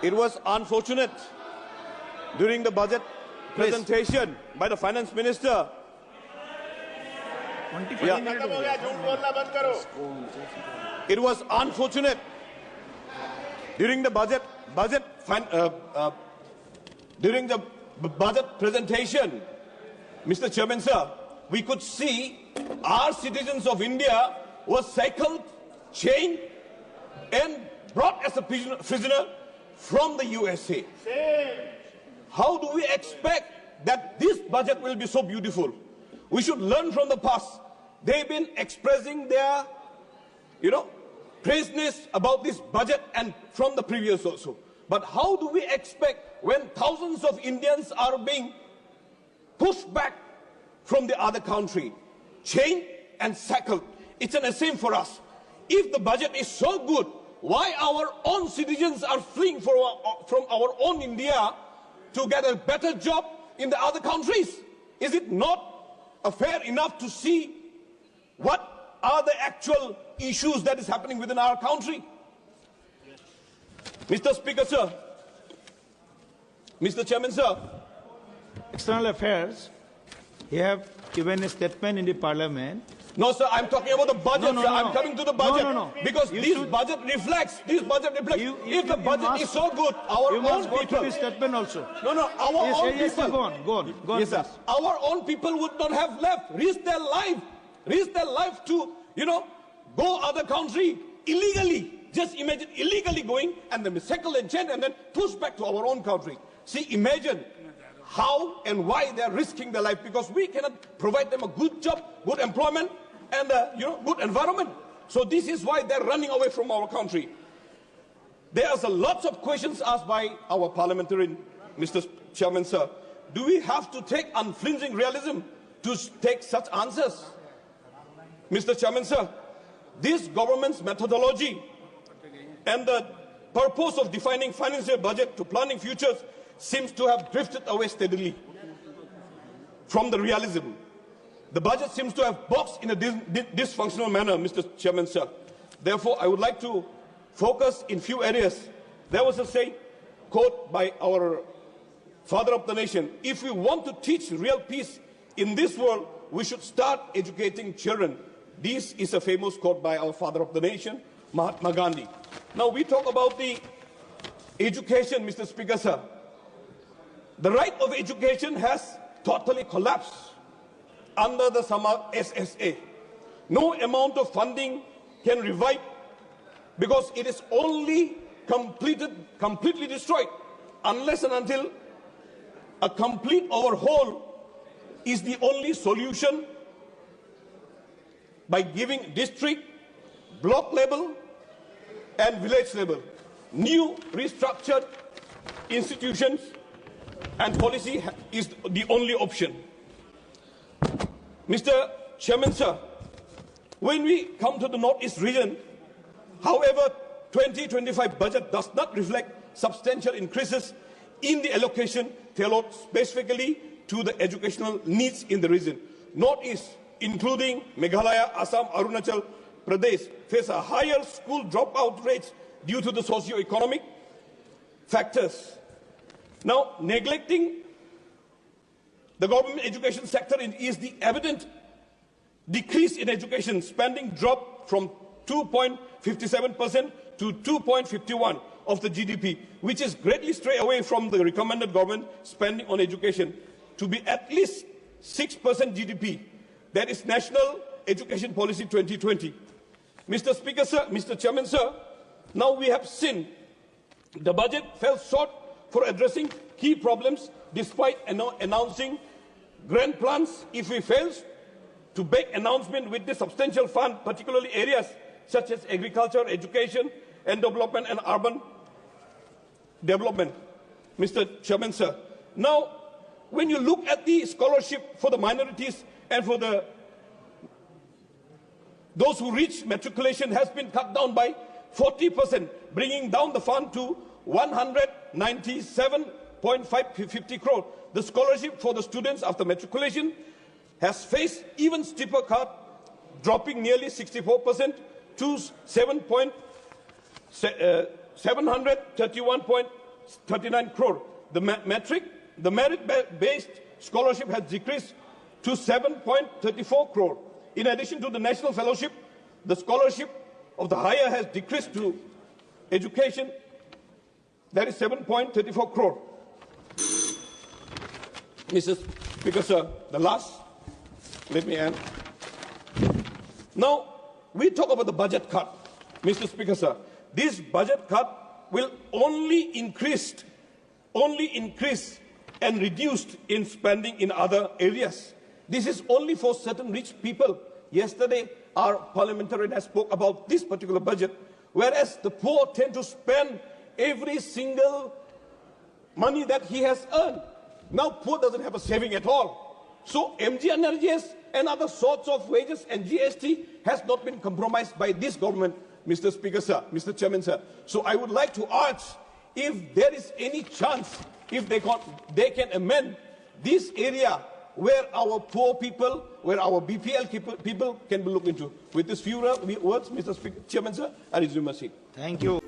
It was unfortunate during the budget presentation by the finance minister. It was unfortunate during the budget presentation, Mr. Chairman, sir, we could see our citizens of India were shackled, chained, and brought as a prisoner from the USA. How do we expect that this budget will be so beautiful? We should learn from the past. They've been expressing their, praiseness about this budget and from the previous also. But how do we expect when thousands of Indians are being pushed back from the other country, chained and shackled? It's an shame for us. If the budget is so good, why our own citizens are fleeing from our own India to get a better job in the other countries? Is it not fair enough to see what are the actual issues that is happening within our country? Mr. Speaker, sir, Mr. Chairman, sir, External Affairs, you have given a statement in the Parliament. No, sir, I'm talking about the budget, No, sir. no. I'm coming to the budget. No. Because this budget reflects, if the budget is so good, our You own must go people... to the statement also. No, our own Yes, people... go on, Yes, sir. please. Our own people would not have left, risk their life to, go other country illegally. Just imagine illegally going and then be shackled and chained and then pushed back to our own country. See, imagine how and why they are risking their life, because we cannot provide them a good job, good employment, and good environment. So this is why they're running away from our country. There's lots of questions asked by our parliamentarian, Mr. Chairman, sir. Do we have to take unflinching realism to take such answers? Mr. Chairman, sir, this government's methodology and the purpose of defining financial budget to planning futures seems to have drifted away steadily from the realism. The budget seems to have boxed in a dysfunctional manner, Mr. Chairman, sir. Therefore, I would like to focus in few areas. There was a saying, quote by our father of the nation: if we want to teach real peace in this world, we should start educating children. This is a famous quote by our father of the nation, Mahatma Gandhi. Now we talk about the education, Mr. Speaker, sir. The right of education has totally collapsed under the SSA. No amount of funding can revive, because it is only completely destroyed unless and until a complete overhaul is the only solution, by giving district, block level and village level new restructured institutions, and policy is the only option. Mr. Chairman, sir, when we come to the Northeast region, however, 2025 budget does not reflect substantial increases in the allocation tailored specifically to the educational needs in the region. Northeast, including Meghalaya, Assam, Arunachal Pradesh, face a higher school dropout rates due to the socio-economic factors. Now, neglecting the government education sector is the evident decrease in education spending, dropped from 2.57% to 2.51% of the GDP, which is greatly stray away from the recommended government spending on education to be at least 6% GDP. That is National Education Policy 2020. Mr. Speaker, sir, Mr. Chairman, sir, now we have seen the budget fell short for addressing key problems despite announcing grand plans. If we fail to make announcement with the substantial fund, particularly areas such as agriculture, education, and development and urban development. Mr. Chairman, sir, now when you look at the scholarship for the minorities and for those who reach matriculation has been cut down by 40%, bringing down the fund to 197.550 crore. The scholarship for the students after matriculation has faced even steeper cut, dropping nearly 64% to 731.8 39 crore. The merit-based scholarship has decreased to 7.34 crore. In addition to the national fellowship, the scholarship of the higher has decreased to education, that is 7.34 crore. Mr. Speaker, sir, the last, let me end. Now, we talk about the budget cut. Mr. Speaker, sir, this budget cut will only increase and reduced in spending in other areas. This is only for certain rich people. Yesterday, our parliamentarian has spoke about this particular budget, whereas the poor tend to spend every single money that he has earned. Now, poor doesn't have a saving at all. So, MGNRGS and other sorts of wages and GST has not been compromised by this government, Mr. Speaker, sir, Mr. Chairman, sir. So, I would like to ask if there is any chance, if they can amend this area where our poor people, where our BPL people can be looked into. With these few words, Mr. Speaker, Chairman, sir, I resume my seat. Thank you.